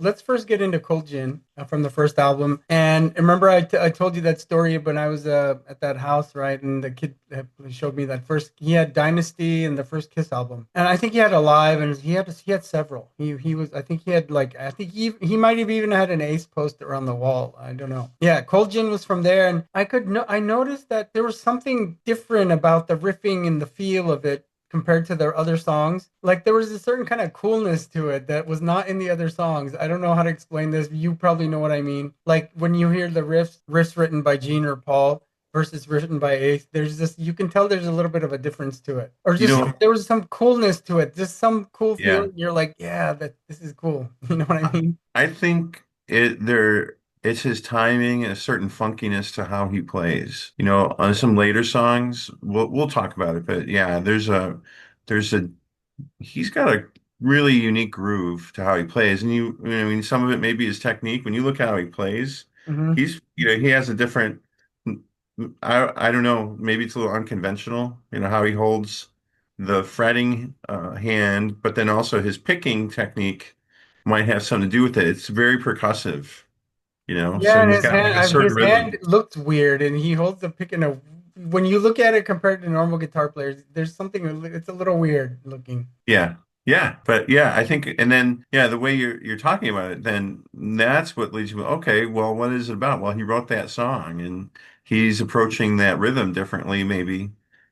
let's first get into Cold Gin from the first album. And remember, I told you that story when I was at that house, right? And the kid showed me that first. He had Dynasty and the first Kiss album, and I think he had Alive, and he had several. He was I think he had like I think he might have even had an Ace poster on the wall. I don't know. Yeah, Cold Gin was from there, and I noticed that there was something different about the riffing and the feel of it compared to their other songs. Like there was a certain kind of coolness to it that was not in the other songs. I don't know how to explain this. You probably know what I mean. Like when you hear the riffs written by Gene or Paul versus written by Ace, there's this you can tell there's a little bit of a difference to it. Or You just know, there was some coolness to it. Just some cool yeah. feeling. You're like, yeah, that this is cool. You know what I I mean? I think it's his timing and a certain funkiness to how he plays. On some later songs, we'll talk about it, but yeah, there's a he's got a really unique groove to how he plays. And I mean, some of it may be his technique. When you look at how he plays, Hmm. he has a different, I don't know, maybe it's a little unconventional, how he holds the fretting hand, but then also his picking technique might have something to do with it. It's very percussive, Yeah, so and he's got like a certain his hand rhythm. looks weird, and he holds the pick in a. When you look at it compared to normal guitar players, there's something. It's a little weird looking. Yeah. Yeah. But yeah, I think and then yeah, the way you're talking about it, then that's what leads you, okay, well, what is it about? Well, he wrote that song and he's approaching that rhythm differently maybe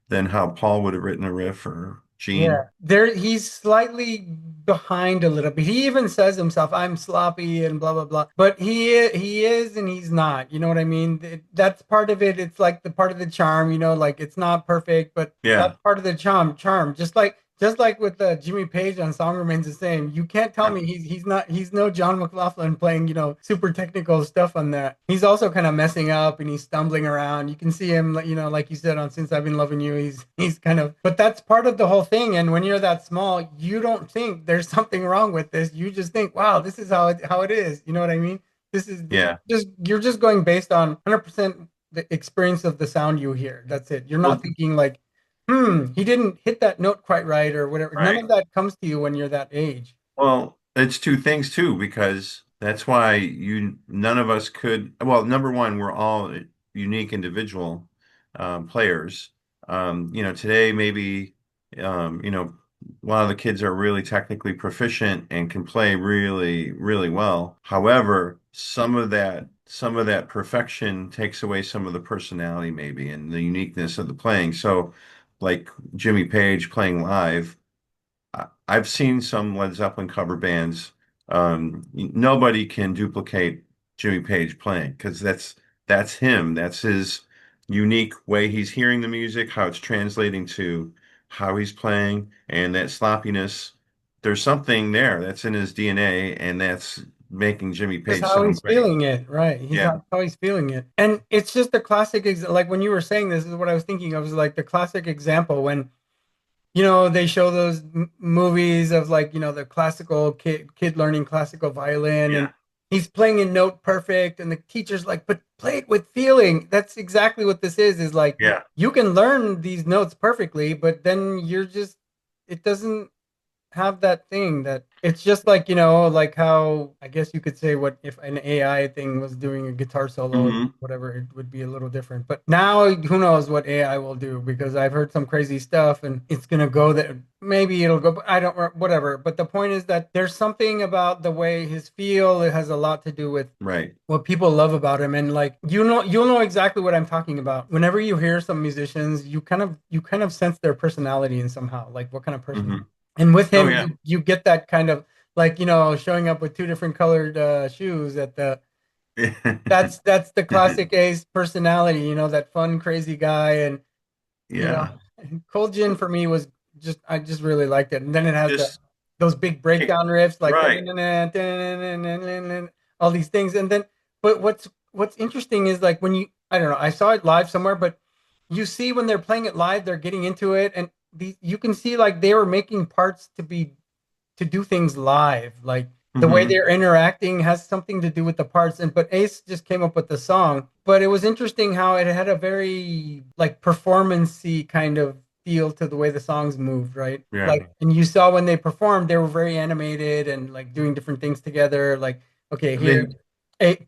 than how Paul would have written a riff or Yeah, Gene. there he's slightly behind a little bit. He even says himself, "I'm sloppy" and blah blah blah. But he is and he's not. You know what I mean? That's part of it. It's like the part of the charm. Like it's not perfect, but that's Yeah. part of the charm. Charm, just like with Jimmy Page on "Song Remains the Same." You can't tell Yeah. me he's no John McLaughlin playing super technical stuff on that. He's also kind of messing up and he's stumbling around. You can see him, like you said on "Since I've Been Loving You." He's kind of, but that's part of the whole thing. And when you're that small, you don't think there's something wrong with this. You just think, wow, this is how it is. You know what I mean? This is Yeah. just you're just going based on 100% the experience of the sound you hear. That's it. You're not Well, thinking like, he didn't hit that note quite right or whatever. None right. of that comes to you when you're that age. Well, it's two things too, because that's why none of us could. Well, number one, we're all unique individual players. Today maybe a lot of the kids are really technically proficient and can play really, really well. However, some of that perfection takes away some of the personality maybe and the uniqueness of the playing. So, like Jimmy Page playing live. I've seen some Led Zeppelin cover bands. Nobody can duplicate Jimmy Page playing because that's him. That's his unique way he's hearing the music, how it's translating to how he's playing, and that sloppiness. There's something there that's in his DNA, and that's making Jimmy Just Page how sound he's great. feeling it, right? He's Yeah, how he's feeling it, and it's just the classic. Like when you were saying this is what I was thinking of. Was like the classic example when they show those movies of like, the classical kid learning classical violin yeah, and he's playing in note perfect and the teacher's like, but play it with feeling. That's exactly what this is like yeah. you can learn these notes perfectly, but then it doesn't have that thing that it's just like, like how I guess you could say what if an AI thing was doing a guitar solo, Hmm. whatever, it would be a little different. But now who knows what AI will do because I've heard some crazy stuff and it's gonna go there. Maybe it'll go, but I don't, whatever. But the point is that there's something about the way his feel, it has a lot to do with Right. what people love about him. And like, you'll know exactly what I'm talking about. Whenever you hear some musicians, you kind of sense their personality in somehow, like what kind of person. Hmm. And with Oh him, yeah. you get that kind of like, showing up with two different colored shoes at the that's the classic Ace personality, that fun, crazy guy. And you know, Yeah. Cold Gin for me was I just really liked it. And then it has Just those big kick. breakdown riffs like Right. all these things. And then, but what's interesting is like when I don't know, I saw it live somewhere, but you see when they're playing it live, they're getting into it, and you can see like they were making parts to do things live. Like the way Hmm. they're interacting has something to do with the parts. And but Ace just came up with the song. But it was interesting how it had a very like performancey kind of feel to the way the songs moved, right? Yeah. Like, and you saw when they performed, they were very animated and like doing different things together. Like, okay, They here,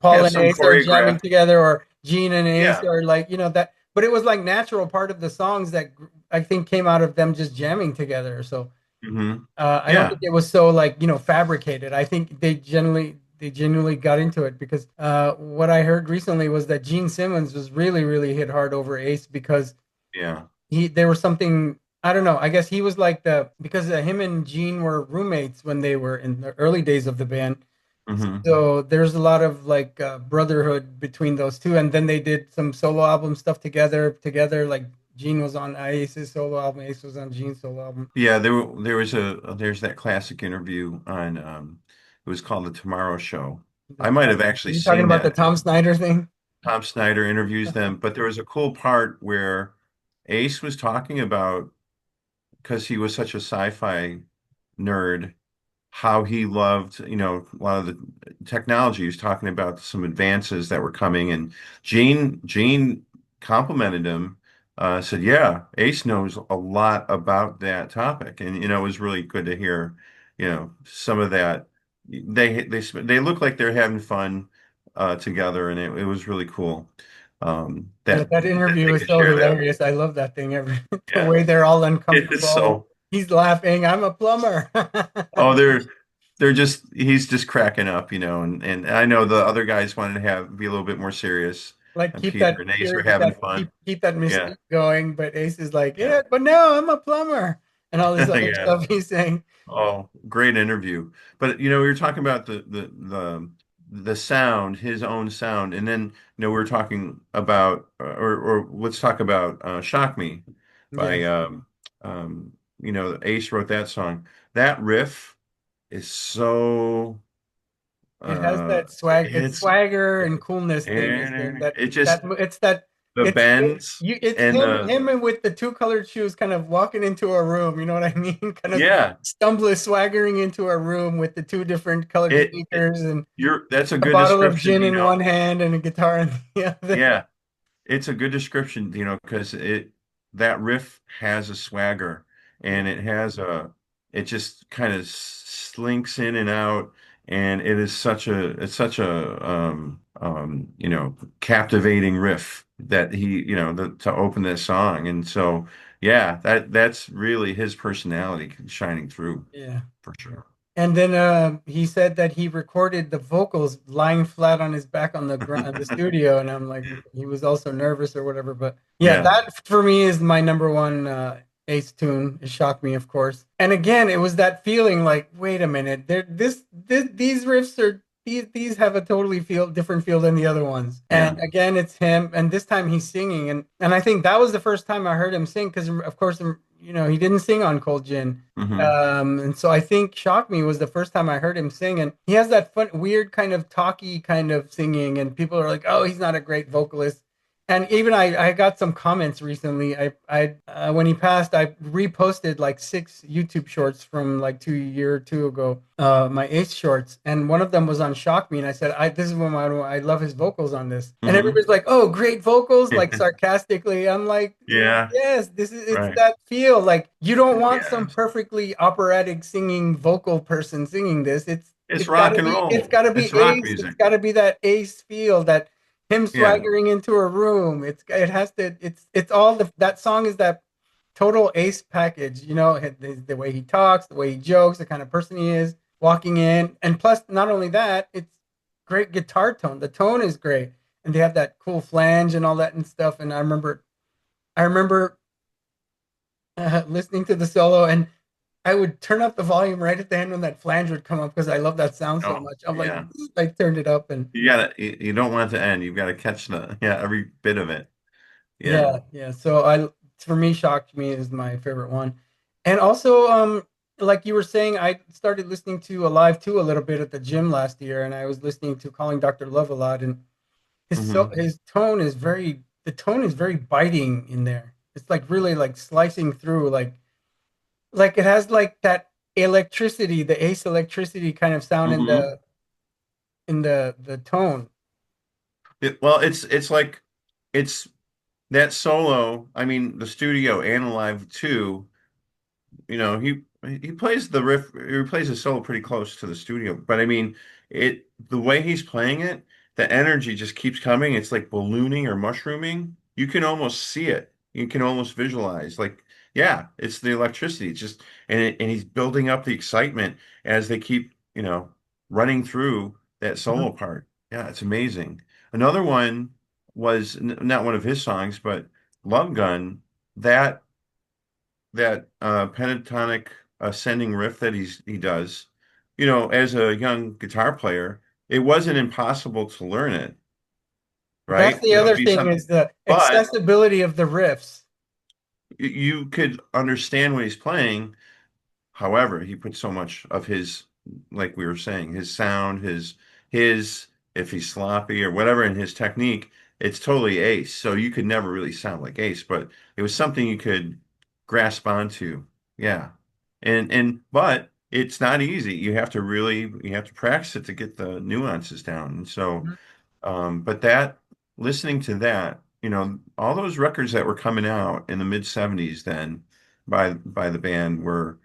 Paul have and some Ace are jamming choreographed. together, or Gene and Ace Yeah. are like, that. But it was like natural part of the songs that I think came out of them just jamming together. So Hmm. I don't Yeah. think it was so like fabricated. I think they genuinely got into it because what I heard recently was that Gene Simmons was really hit hard over Ace because Yeah. there was something, I don't know. I guess he was like because him and Gene were roommates when they were in the early days of the band. Hmm. So there's a lot of like brotherhood between those two, and then they did some solo album stuff together. Like Gene was on Ace's solo album, Ace was on Gene's solo album. Yeah, there's that classic interview on it was called The Tomorrow Show. I might have Are actually you talking seen about the that. Tom Snyder thing? Tom Snyder interviews them, but there was a cool part where Ace was talking about, because he was such a sci-fi nerd, how he loved, a lot of the technology. He was talking about some advances that were coming, and Gene complimented him, said, "Yeah, Ace knows a lot about that topic," and it was really good to hear, some of that. They look like they're having fun together, and it was really cool Yeah, that that that interview they is could so share that. hilarious. I love that thing. Every the Yeah, way they're all it is uncomfortable. so. He's laughing. I'm a plumber. Oh, they're just he's just cracking up, and I know the other guys wanted to be a little bit more serious, Like and Peter and Ace were having fun. keep that Yeah, mystique going. But Ace is like, yeah, yeah, but no, I'm a plumber, and all this other yeah. stuff he's saying. Oh, great interview. But we were talking about the sound, his own sound, and then we were talking about or let's talk about "Shock Me" by Yes, Ace wrote that song. That riff is so it has uh that swag, its it's swagger and coolness thing. Is there and that it that just it's that the bends it's and the him and with the two colored shoes kind of walking into a room. You know what I mean? Kind of yeah stumbling, swaggering into a room with the two different colored it sneakers and you're that's a a good bottle of description, gin in Dino. one hand and a guitar in the other. Yeah, it's a good description, because that riff has a swagger, Yeah, and it just kind of slinks in and out, and it's such a captivating riff that to open this song. And so yeah, that's really his personality shining through yeah. for sure. And then he said that he recorded the vocals lying flat on his back on the ground in the studio, and I'm like, he was also nervous or whatever. But yeah, Yeah. that for me is my number one Ace tune. It shocked me, of course. And again, it was that feeling like, wait a minute, these riffs are these have a totally different feel than the other ones. And Yeah. again, it's him, and this time he's singing, and I think that was the first time I heard him sing because, of course, he didn't sing on Cold Gin. Hmm. And so I think Shock Me was the first time I heard him sing. And he has that fun, weird kind of talky kind of singing. And people are like, oh, he's not a great vocalist. And even I got some comments recently. When he passed, I reposted like 6 YouTube shorts from like 2 year or two ago, my Ace shorts, and one of them was on Shock Me, and I said, this is when I love his vocals on this, and Hmm. everybody's like, oh, great vocals, like sarcastically. I'm like, Yeah. yes, it's Right. that feel. Like you don't want some Yeah. perfectly operatic singing vocal person singing this. It's rock and It's roll. gotta be It's rock Ace. It's music. gotta be that Ace feel, that him Yeah. swaggering into a room. It has to. It's all that song is that total Ace package. The way he talks, the way he jokes, the kind of person he is walking in, and plus, not only that, it's great guitar tone. The tone is great, and they have that cool flange and all that and stuff. And I remember listening to the solo, and I would turn up the volume right at the end when that flange would come up because I love that sound so Oh, much. I'm like, yeah. I turned it up, and You don't want it to end. You've got to catch every bit of it. Yeah. yeah, yeah. So for me, Shocked Me is my favorite one, and also, like you were saying, I started listening to Alive 2 a little bit at the gym last year, and I was listening to Calling Dr. Love a lot, and Hmm. his tone is very biting in there. It's like really like slicing through, like it has like that electricity, the Ace electricity kind of sound in Hmm. the tone. Well, it's like it's that solo, I mean, the studio and live too, he plays the riff, he plays the solo pretty close to the studio. But I mean, the way he's playing it, the energy just keeps coming. It's like ballooning or mushrooming. You can almost see it. You can almost visualize. Like, yeah, it's the electricity. It's just and he's building up the excitement as they keep, running through that Mhm. solo part. Yeah, it's amazing. Another one was not one of his songs, but Love Gun. That pentatonic ascending riff that he does, as a young guitar player, it wasn't impossible to learn it, That's right? the That would other be thing something, is the but accessibility of the riffs. you could understand what he's playing. However, he put so much of his, like we were saying, his sound, his if he's sloppy or whatever in his technique, it's totally Ace. So you could never really sound like Ace, but it was something you could grasp onto. Yeah. But it's not easy. You have to practice it to get the nuances down. And so Mhm. but listening to that, all those records that were coming out in the mid 70s then by the band they were,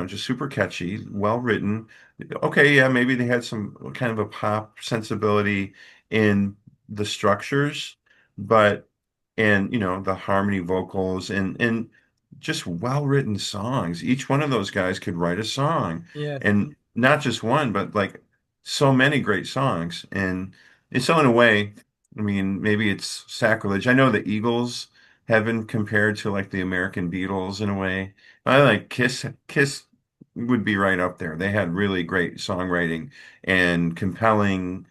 just super catchy, well written. Okay, yeah, maybe they had some kind of a pop sensibility in the structures, but and the harmony vocals and just well written songs. Each one of those guys could write a song, Yes. and not just one, but like so many great songs. And so in a way, I mean, maybe it's sacrilege. I know the Eagles have been compared to like the American Beatles in a way. I like Kiss. Kiss would be right up there. They had really great songwriting and compelling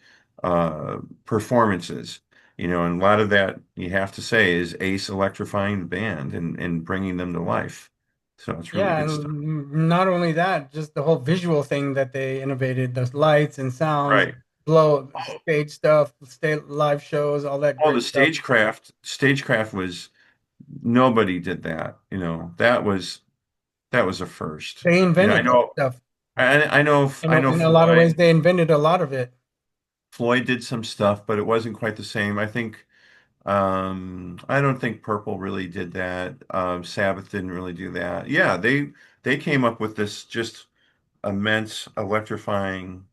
performances. And a lot of that you have to say is Ace electrifying the band and bringing them to life. So it's really Yeah, good stuff. and not only that, just the whole visual thing that they innovated, those lights and sounds, Right. blow stage stuff, state live shows, all that Oh, the great stuff. stagecraft was nobody did that. That was a first. They I invented that know stuff. I know In a lot of ways, Floyd. they invented a lot of it. Floyd did some stuff, but it wasn't quite the same. I don't think Purple really did that. Sabbath didn't really do that. Yeah, they came up with this just immense, electrifying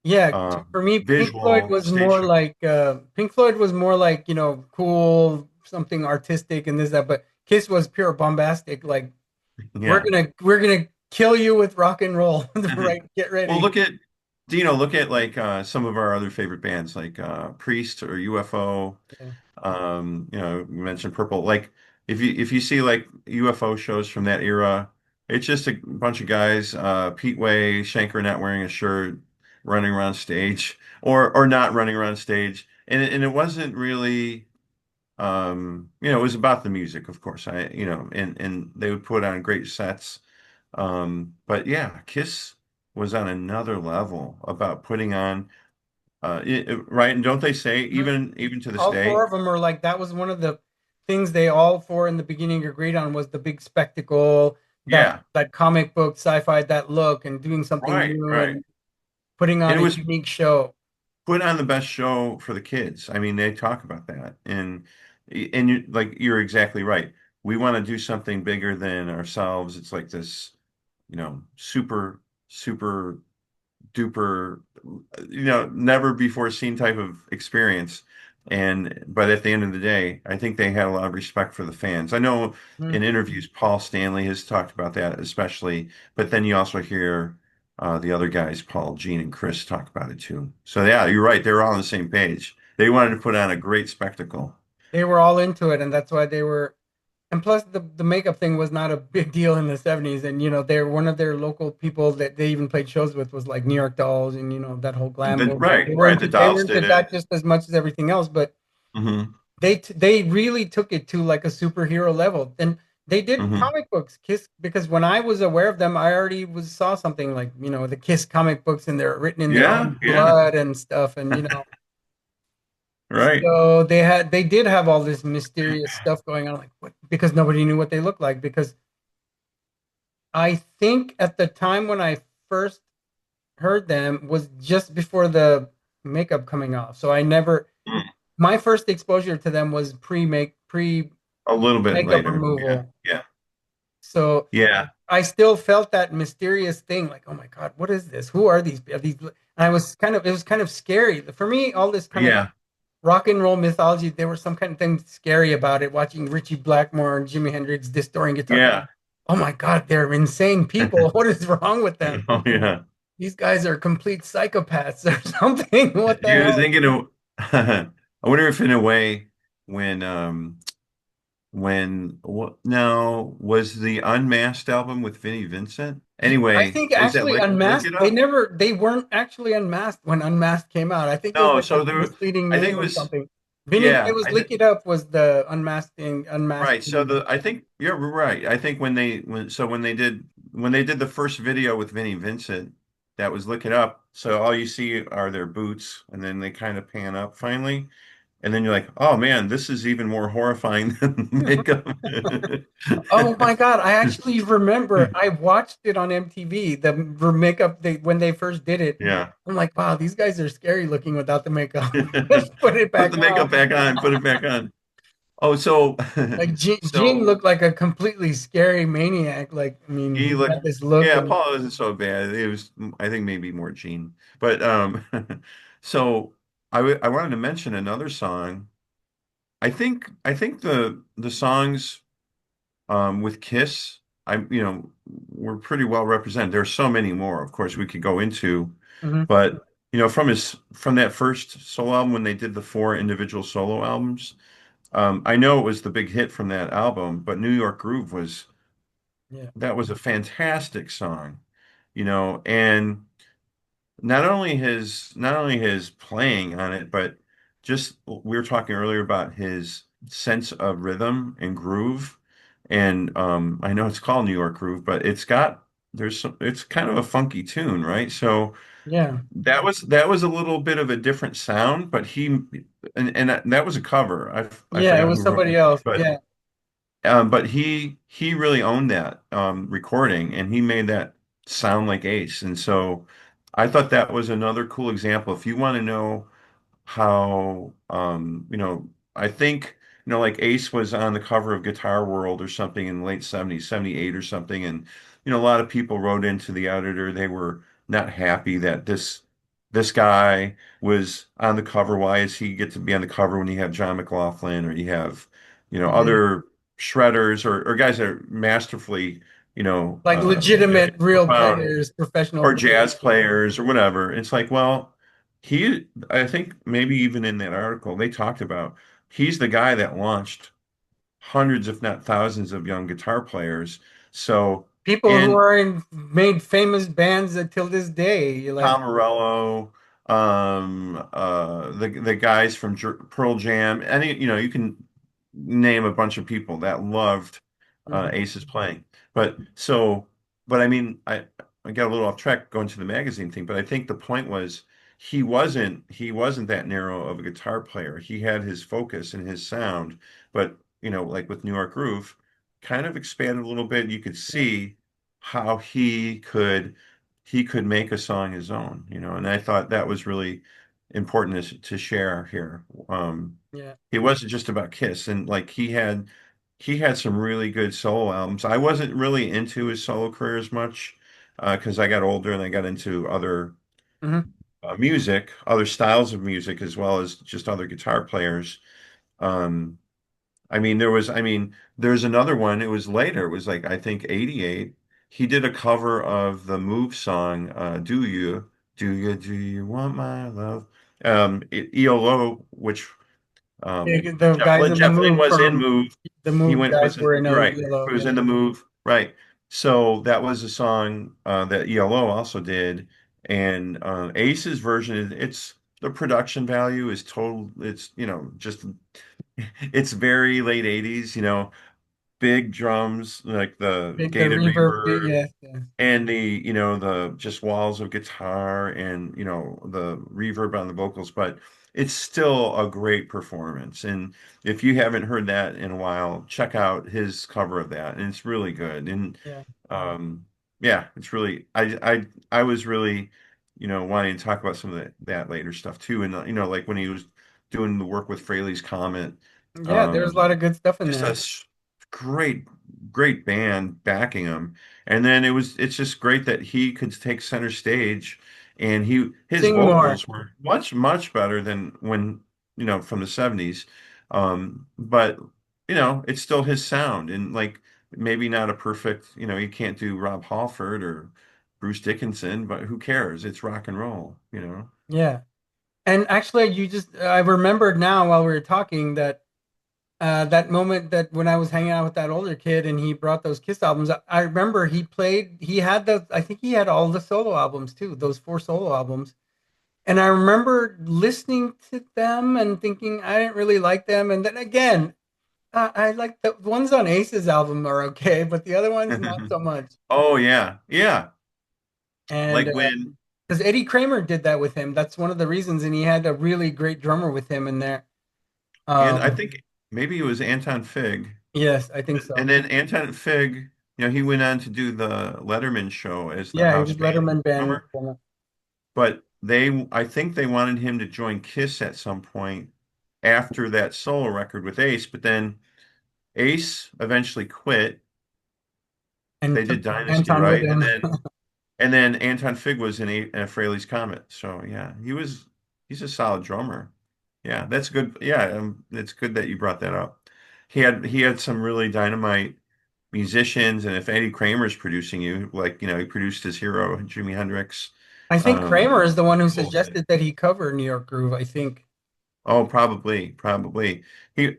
Yeah, for me, visual stage show. Pink Floyd was more like, cool, something artistic and this that, but Kiss was pure bombastic. Like Yeah. we're gonna kill you with rock and roll. Right, get Well, ready. look at Dino. Look at like some of our other favorite bands, like Priest or UFO. Yeah. You mentioned Purple. Like if you see like UFO shows from that era, it's just a bunch of guys, Pete Way, Shanker not wearing a shirt, running around stage, or not running around stage, and it wasn't really, it was about the music, of course. And they would put on great sets. But yeah, Kiss was on another level about putting on, right? And don't they say Mhm. even to this All four day? of them are like that was one of the things they all four in the beginning agreed on was the big spectacle, Yeah, that comic book sci-fi, that look, and doing something right, new right. and putting And on it a was unique show. put on the best show for the kids. I mean, they talk about that, and you're exactly right. We want to do something bigger than ourselves. It's like this, super, super duper, never before seen type of experience. But at the end of the day, I think they had a lot of respect for the fans. I know Mhm. in interviews, Paul Stanley has talked about that especially, but then you also hear the other guys, Paul, Gene, and Chris talk about it too. So yeah, you're right. They were all on the same page. They wanted to put on a great spectacle. They were all into it, and that's why they were. And plus, the makeup thing was not a big deal in the '70s. And they're one of their local people that they even played shows with was like New York Dolls, and that whole glam movement. Right, right. The They Dolls weren't did into it. that just as much as everything else, but Hmm. they really took it to like a superhero level. And they did Hmm. comic books, Kiss, because when I was aware of them, I already saw something like the Kiss comic books, and they're written in their Yeah, own yeah. blood and stuff, and Right. so they did have all this mysterious stuff going on, like what, because nobody knew what they looked like. Because I think at the time when I first heard them was just before the makeup coming off, so I never. my first exposure to them was pre A little bit makeup later. Yeah. removal. Yeah. So Yeah. I still felt that mysterious thing, like, oh my God, what is this? Who are these? Are these? And I was kind of, it was kind of scary for me. All this kind of Yeah. rock and roll mythology, there was some kind of thing scary about it. Watching Richie Blackmore and Jimi Hendrix distorting guitar, Yeah. oh my God, they're insane people. What is wrong with them? Oh yeah. These guys are complete psychopaths or something. What the You were hell? thinking of I wonder if in a way when what now was the Unmasked album with Vinnie Vincent? I Anyway, think was that actually Lick Unmasked, It Up? they weren't actually unmasked when Unmasked came out. I think it was No, like a so misleading I name think it or was something. Vinny, it yeah, was Lick It Up was the unmasking, unmasked right. So Vinny. I think you're right. I think when they did the first video with Vinnie Vincent, that was Lick It Up. So all you see are their boots, and then they kind of pan up finally. And then you're like, oh man, this is even more horrifying than makeup. Oh my God, I actually remember I watched it on MTV, the makeup when they first did it. Yeah. I'm like, wow, these guys are scary looking without the makeup. Let's put it Put back the makeup on. back on, put it back on. Oh, so Like Gene so looked like a completely scary maniac. Like, I mean, he he looked had this look yeah, and Paul isn't so bad. It was I think maybe more Gene. But so I wanted to mention another song. I think the songs with Kiss, were pretty well represented. There's so many more, of course, we could go into, Mhm. but from that first solo album when they did the four individual solo albums, I know it was the big hit from that album, but New York Groove was Yeah, that was a fantastic song, and not only his playing on it, but just we were talking earlier about his sense of rhythm and groove. And I know it's called New York Groove, but it's kind of a funky tune, right? So yeah, that was a little bit of a different sound, but and that was a cover. I yeah. It forgot was who wrote somebody it, else. but Yeah. he really owned that recording, and he made that sound like Ace. And so I thought that was another cool example. If you want to know how I think like Ace was on the cover of Guitar World or something in the late 70s, 78 or something, and a lot of people wrote into the editor. They were not happy that this guy was on the cover. Why is he get to be on the cover when you have John McLaughlin or you have Mhm. other shredders or guys that are masterfully Like legitimate, real profound, players, professional or players. jazz players or whatever. It's like, well, I think maybe even in that article, they talked about he's the guy that launched hundreds, if not thousands, of young guitar players. So, People who and are in made famous bands until this day. You're like, Tom Morello, the guys from Pearl Jam, you can name a bunch of people that loved mhm, Ace's playing. But so, but I mean, I got a little off track going to the magazine thing, but I think the point was he wasn't that narrow of a guitar player. He had his focus and his sound, but like with New York Groove, kind of expanded a little bit. You could yeah, see how he could make a song his own, and I thought that was really important to share here. yeah. It wasn't just about Kiss, and like he had some really good solo albums. I wasn't really into his solo career as much because I got older and I got into other Mhm. music, other styles of music, as well as just other guitar players. Um, there's another one. It was later. It was like I think '88. He did a cover of the Move song, Do You Want My Love? ELO, which The guys in the Jeff Lynne move was in from Move. the He move went guys was were in You're right. yellow. He was Yeah. in the Move, right? So that was a song that ELO also did, and Ace's version. It's the production value is total. It's just it's very late '80s. Big drums like the The gated reverb, reverb yes, yes, and the just walls of guitar and the reverb on the vocals, but it's still a great performance. And if you haven't heard that in a while, check out his cover of that, and it's really good. And yeah. um yeah, it's really I was really wanting to talk about some of that later stuff too. And like when he was doing the work with Frehley's Comet. Yeah, there's a Um, lot of good stuff in just a there. great, great band backing him. And then it's just great that he could take center stage, and his Sing more. vocals were much, much better than when, from the 70s. But, it's still his sound, and like maybe not a perfect, you can't do Rob Halford or Bruce Dickinson, but who cares? It's rock and roll. Yeah. And actually, I remembered now while we were talking that that moment that when I was hanging out with that older kid and he brought those Kiss albums, I remember he had I think he had all the solo albums too, those four solo albums. And I remember listening to them and thinking I didn't really like them. And then again, I like the ones on Ace's album are okay, but the other ones not so much. Oh yeah, yeah. And Like when because Eddie Kramer did that with him, that's one of the reasons. And he had a really great drummer with him in there. and I Um, think maybe it was Anton Fig. yes, I think so. And then Anton Fig, he went on to do the Letterman show as the Yeah, he house was band Letterman band. drummer. But I think they wanted him to join Kiss at some point after that solo record with Ace. But then Ace eventually quit. And They took did Dynasty, Anton with right? And him. then Anton Fig was in a Fraley's Comet. So yeah, he's a solid drummer. Yeah, that's good. Yeah, it's good that you brought that up. He had some really dynamite musicians, and if Eddie Kramer's producing you, like he produced his hero Jimi Hendrix. I think Kramer is the one who Both. suggested that he cover New York Groove. I think Oh, probably, probably.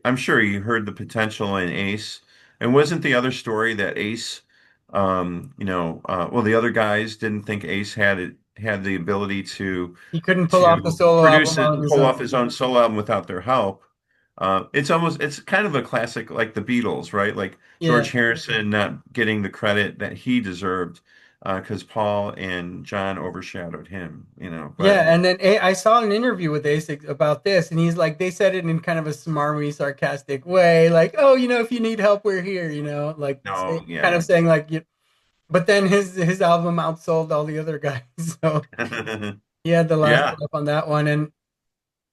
I'm sure he heard the potential in Ace. And wasn't the other story that Ace, well, the other guys didn't think Ace had the ability to he couldn't pull off the to solo produce album it on and his pull own. off his own solo album without their help. It's kind of a classic, like the Beatles, right? Like Yeah, George Harrison not getting the credit that he deserved because Paul and John overshadowed him. But yeah. And then I saw an interview with Ace about this, and he's like, they said it in kind of a smarmy, sarcastic way, like, "Oh, if you need help, we're here." Like no, kind of yeah. saying like, but then his album outsold all the other guys, so he had the last Yeah. laugh on that one,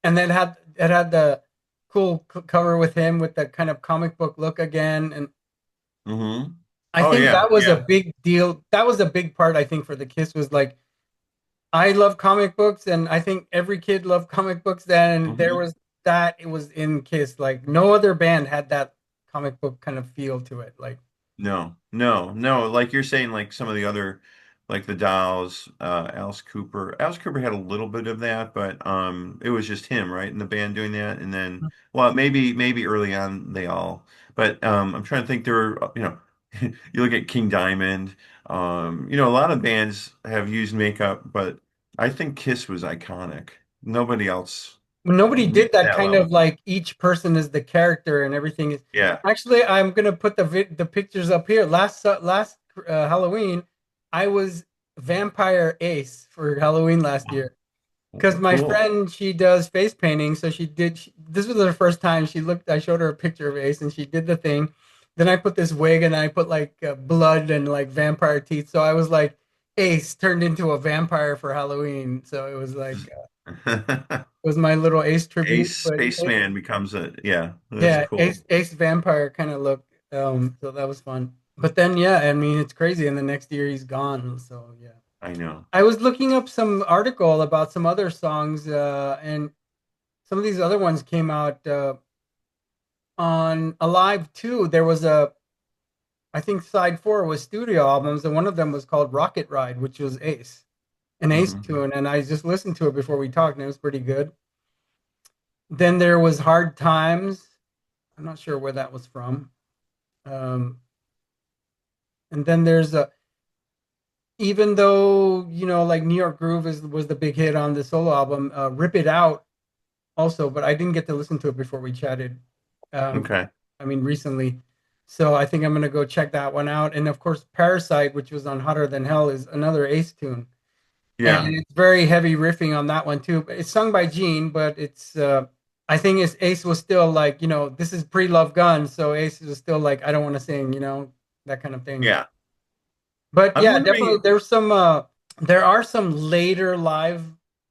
and then it had the cool cover with him with the kind of comic book look again, and Hmm. I Oh think yeah, that was a yeah. big deal. That was a big part, I think, for the Kiss was like, I love comic books, and I think every kid loved comic books then. And there Hmm. was that, it was in Kiss. Like, no other band had that comic book kind of feel to it. Like, No, no, no. Like you're saying, like some of the other, like the Dolls, Alice Cooper. Alice Cooper had a little bit of that, but it was just him, right, in the band doing that. And then, well, maybe early on they all, but I'm trying to think. There were, you look at King Diamond. A lot of bands have used makeup, but I think Kiss was iconic. Nobody else nobody did reached that that kind of level. like each person is the character and everything is. Yeah. Actually, I'm gonna put the pictures up here. Last Halloween, I was Vampire Ace for Halloween last year. Because my Cool. friend, she does face painting, so this was her first time. I showed her a picture of Ace, and she did the thing. Then I put this wig, and I put like blood and like vampire teeth. So I was like Ace turned into a vampire for Halloween. So it was like it was my little Ace tribute. Ace But Spaceman becomes yeah, that's yeah, cool. Ace vampire kind of look. So that was fun. But then yeah, I mean it's crazy. And the next year he's gone. So yeah. I know. I was looking up some article about some other songs, and some of these other ones came out on Alive too. There was I think side four was studio albums, and one of them was called Rocket Ride, which was an Ace Hmm. tune, and I just listened to it before we talked, and it was pretty good. Then there was Hard Times. I'm not sure where that was from. Um, and then there's even though like New York Groove was the big hit on the solo album, Rip It Out also, but I didn't get to listen to it before we chatted. Um, Okay. I mean, recently. So I think I'm gonna go check that one out. And of course, Parasite, which was on Hotter Than Hell, is another Ace tune, and Yeah. it's very heavy riffing on that one too. It's sung by Gene, but it's I think Ace was still like, this is pre Love Gun, so Ace was still like, I don't want to sing, that kind of thing. Yeah. But I'm yeah, definitely wondering. there are some later live,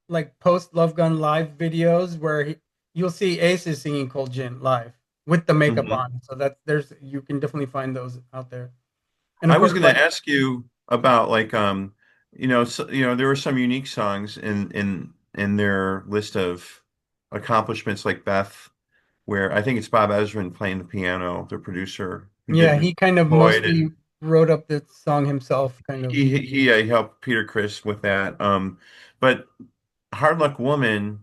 like post Love Gun live videos where you'll see Ace is singing Cold Gin live with the makeup Mhm. on. So that's there's you can definitely find those out there. And of I was course, going like to ask you about like there were some unique songs in their list of accomplishments like Beth, where I think it's Bob Ezrin playing the piano, the producer who yeah, did he kind of Floyd, mostly and wrote up the song himself, kind of. he helped Peter Criss with that. But Hard Luck Woman,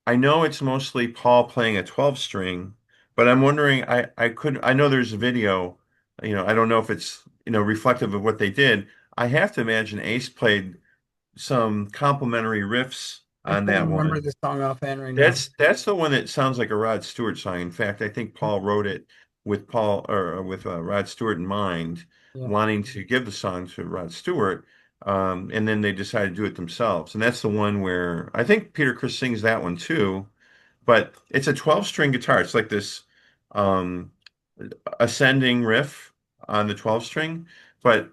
I know it's mostly Paul playing a 12 string, but I'm wondering, I know there's a video, I don't know if it's, reflective of what they did. I have to imagine Ace played some complimentary riffs I on can't that remember one. the song offhand right now. That's the one that sounds like a Rod Stewart song. In fact, I think Paul wrote it with Rod Stewart in mind, Yeah. wanting to give the song to Rod Stewart, and then they decided to do it themselves. And that's the one where I think Peter Criss sings that one too. But it's a 12-string guitar. It's like this um, ascending riff on the 12 string, but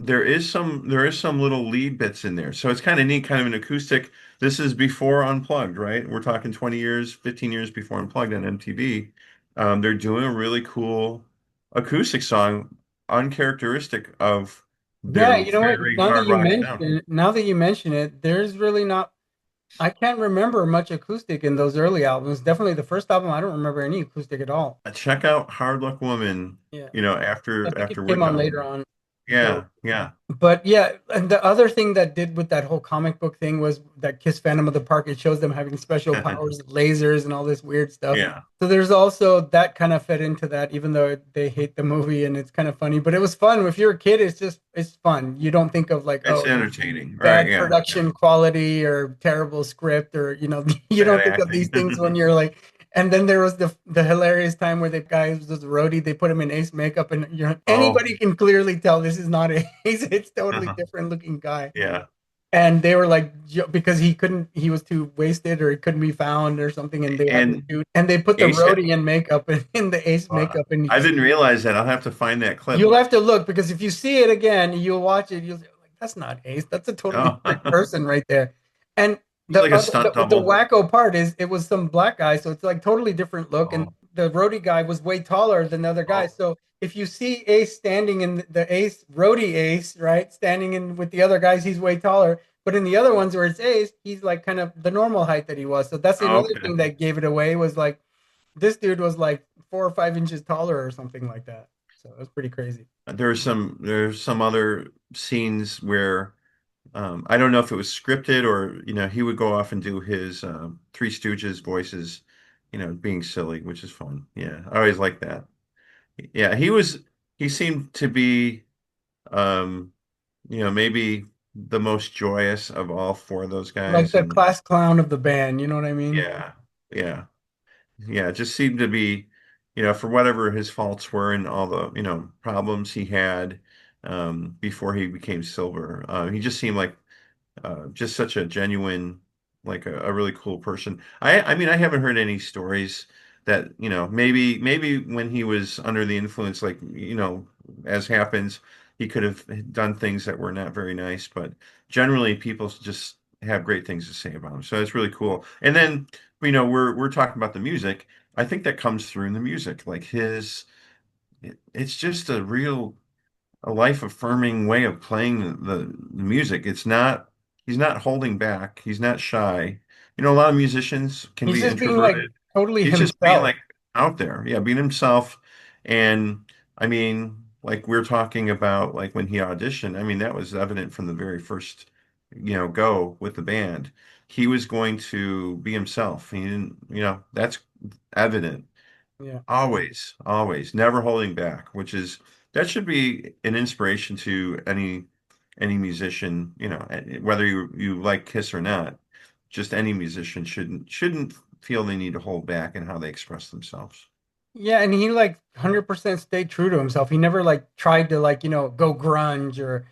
there is some little lead bits in there. So it's kind of neat, kind of an acoustic. This is before Unplugged, right? We're talking 20 years, 15 years before Unplugged on MTV. They're doing a really cool acoustic song, uncharacteristic of Yeah, their you know what? very hard rock sound. Now that you mention it, there's really not. I can't remember much acoustic in those early albums. Definitely the first album, I don't remember any acoustic at all. Check out Hard Luck Woman, Yeah, I after think it we're came on later done. on. So Yeah, yeah. but yeah, and the other thing that did with that whole comic book thing was that Kiss Phantom of the Park. It shows them having special powers, lasers, and all this weird stuff. Yeah, So there's also that kind of fed into that, even though they hate the movie and it's kind of funny. But it was fun. If you're a kid, it's fun. You don't think of like, it's oh, entertaining. Right, bad yeah, yeah. production quality or terrible script, or you Bad don't think of these acting. things when you're like. And then there was the hilarious time where the guy was just roadie. They put him in Ace makeup, and Oh, anybody can clearly tell this is not Ace. It's totally different looking guy. yeah. And they were like, because he was too wasted or he couldn't be found or something, and they had to And shoot. And they put the Ace, roadie in makeup in the Ace uh, makeup, and I didn't realize that. I'll have to find that clip. you'll have to look because if you see it again, you'll watch it. You'll say, like, that's not Ace. That's a totally Oh, different person right there. And he's like a the stunt double. wacko part is it was some black guy, so it's like totally different look. And Oh, the roadie guy was way taller than the other guy. oh, So if you see Ace standing in the Ace roadie Ace, right, standing in with the other guys, he's way taller. But in the other ones where it's Ace, he's like kind of the normal height that he was. So that's another okay. thing that gave it away was like this dude was like 4 or 5 inches taller or something like that. So it was pretty crazy. There's some other scenes where I don't know if it was scripted or he would go off and do his Three Stooges voices, being silly, which is fun. Yeah, I always like that. Yeah, he seemed to be um, maybe the most joyous of all four of those Like guys, the and class clown of the band, you know what I mean? yeah, yeah. Yeah, it just seemed to be, for whatever his faults were and all the, problems he had before he became Silver. He just seemed like just such a genuine, like a really cool person. I mean, I haven't heard any stories that, maybe when he was under the influence, like, as happens, he could have done things that were not very nice, but generally people just have great things to say about him. So it's really cool. And then, we're talking about the music. I think that comes through in the music. Like it's just a life affirming way of playing the music. He's not holding back. He's not shy. A lot of musicians can He's be just being like introverted. totally He's just being himself. like out there. Yeah, being himself. And I mean, like we're talking about like when he auditioned, I mean, that was evident from the very first, go with the band. He was going to be himself. He didn't, that's evident. Yeah. Always, always, never holding back, that should be an inspiration to any musician, whether you like Kiss or not. Just any musician shouldn't feel they need to hold back in how they express themselves. Yeah, and he like 100% stayed true to himself. He never like tried to like, go grunge or,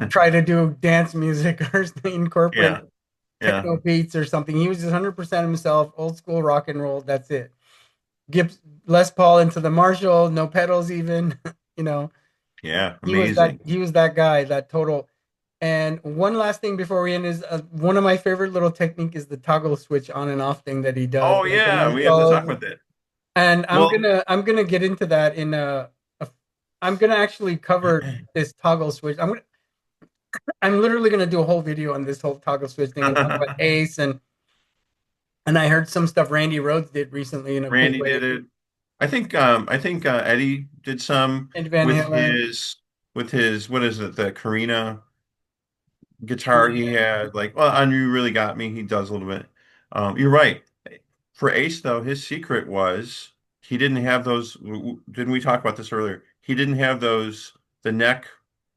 try to do dance music or incorporate Yeah, yeah, techno beats or something. He was just 100% himself, old school rock and roll. That's it. Gibbs Les Paul into the Marshall, no pedals even, you know. yeah, He was that amazing. he was that guy, that total. And one last thing before we end is one of my favorite little technique is the toggle switch on and off thing that he does, Oh like in yeah, the we have to talk solos. about that. And Well, I'm gonna get into that in a I'm gonna actually cover this toggle switch. I'm literally gonna do a whole video on this whole toggle switch thing and talk about Ace and I heard some stuff Randy Rhoads did recently in a cool Randy way. did it. I think Eddie did some And Van with Halen. his what is it, the Karina guitar he Yeah. had. Like, well, on You Really Got Me, he does a little bit. You're right. For Ace though, his secret was he didn't have those. Didn't we talk about this earlier? He didn't have those the neck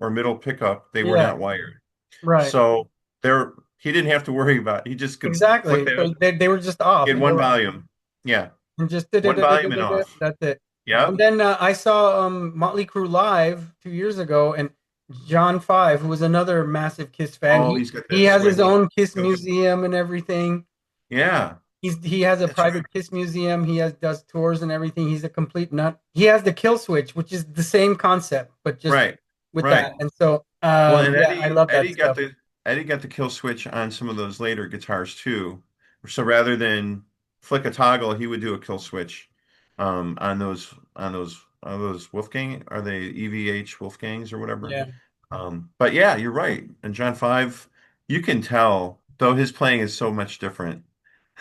or middle pickup. They were Yeah. not wired, Right. so there he didn't have to worry about. He just could flick Exactly. that. So they were just He off had and they one were volume. Yeah, and just one volume and off. that's it. And Yep. then I saw Motley Crue live 2 years ago, and John Five, who was another massive Kiss fan, Oh, he's got he that has his switch. own Kiss museum and everything. Yeah, He has a that's right. private Kiss museum. He has does tours and everything. He's a complete nut. He has the kill switch, which is the same concept, but just Right. with Right. that. And so, Well, and yeah, I love that stuff. Eddie got the kill switch on some of those later guitars too. So rather than flick a toggle, he would do a kill switch on those Wolfgang, are they EVH Wolfgangs or whatever? Yeah, But yeah, you're right. And John Five, you can tell, though his playing is so much different.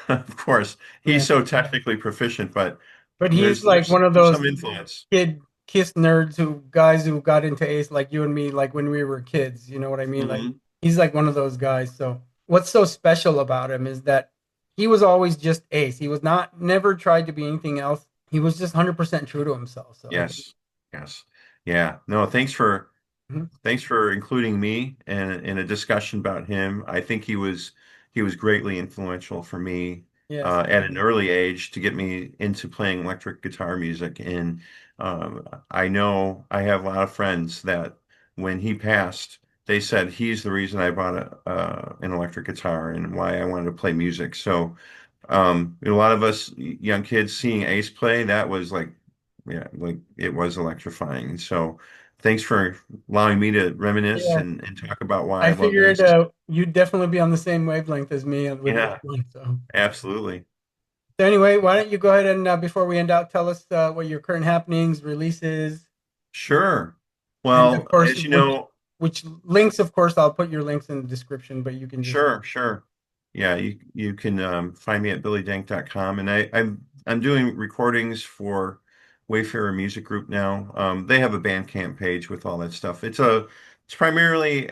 Of course, he's yeah. so technically proficient, but But he's like one of there's those some influence. kid Kiss nerds who guys who got into Ace like you and me, like when we were kids. You know what I mean? Like Hmm. he's like one of those guys. So what's so special about him is that he was always just Ace. He was not never tried to be anything else. He was just 100% true to himself. So I think, Yes. Yes. Yeah. No, mhm. thanks for including me in a discussion about him. I think he was greatly influential for me Yes, at an early age to get me into playing electric guitar music. And I know I have a lot of friends that when he passed, they said he's the reason I bought an electric guitar and why I wanted to play music. So a lot of us young kids seeing Ace play, that was like, yeah, like it was electrifying. So thanks for allowing me to reminisce yeah. and talk about why I I love figured Ace. you'd definitely be on the same wavelength as me with this Yeah, one. absolutely. So anyway, why don't you go ahead and before we end out, tell us what your current happenings, releases, Sure. and of Well, course, as you know, which links, of course, I'll put your links in the description, but you can just sure, sure. Yeah, you can find me at billydank.com, and I'm doing recordings for Wayfarer Music Group now. They have a Bandcamp page with all that stuff. It's primarily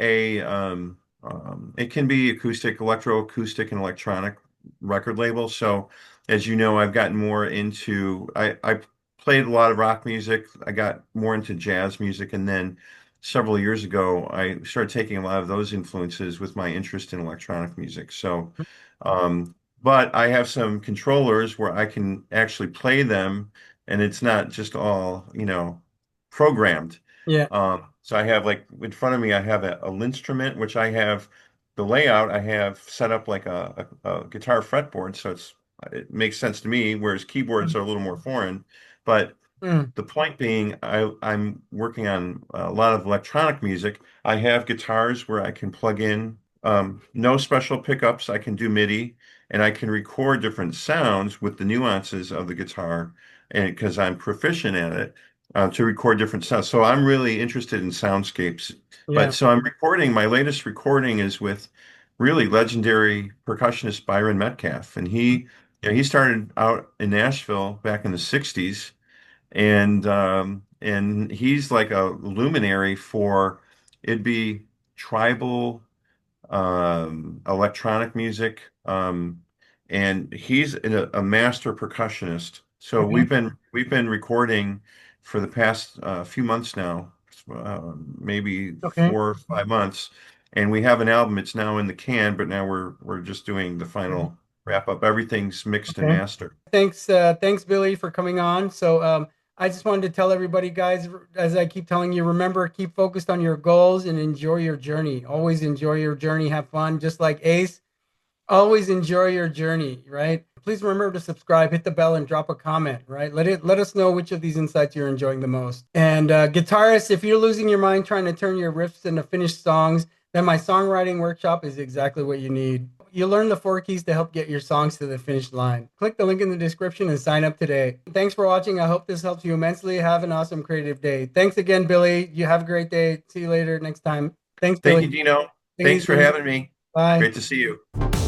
it can be acoustic, electroacoustic, and electronic record label. So as you know, I've gotten more into I played a lot of rock music. I got more into jazz music, and then several years ago, I started taking a lot of those influences with my interest in electronic music. So, um, but I have some controllers where I can actually play them, and it's not just all, programmed. yeah, So I have like in front of me, I have a instrument, which I have the layout. I have set up like a guitar fretboard, so it makes sense to me. Whereas keyboards are a little more foreign, but mm, the point being, I'm working on a lot of electronic music. I have guitars where I can plug in no special pickups. I can do MIDI and I can record different sounds with the nuances of the guitar, and because I'm proficient at it, to record different sounds. So I'm really interested in soundscapes. But yeah, so my latest recording is with really legendary percussionist Byron Metcalf, and he started out in Nashville back in the 60s, and he's like a luminary for it'd be tribal electronic music, and he's a master percussionist. So okay, we've been recording for the past few months now, maybe okay, 4 or 5 months, and we have an album. It's now in the can, but now we're just doing the mhm, final wrap up. Everything's mixed and okay. mastered. Thanks, Billy, for coming on. So, I just wanted to tell everybody, guys, as I keep telling you, remember, keep focused on your goals and enjoy your journey. Always enjoy your journey. Have fun, just like Ace. Always enjoy your journey, right? Please remember to subscribe, hit the bell, and drop a comment, right? Let us know which of these insights you're enjoying the most. And guitarists, if you're losing your mind trying to turn your riffs into finished songs, then my songwriting workshop is exactly what you need. You'll learn the 4 keys to help get your songs to the finish line. Click the link in the description and sign up today. Thanks for watching. I hope this helps you immensely. Have an awesome creative day. Thanks again, Billy. You have a great day. See you later next time. Thanks, Thank you, Billy. Dino. Take it Thanks for easy. having me. Bye. Great to see you.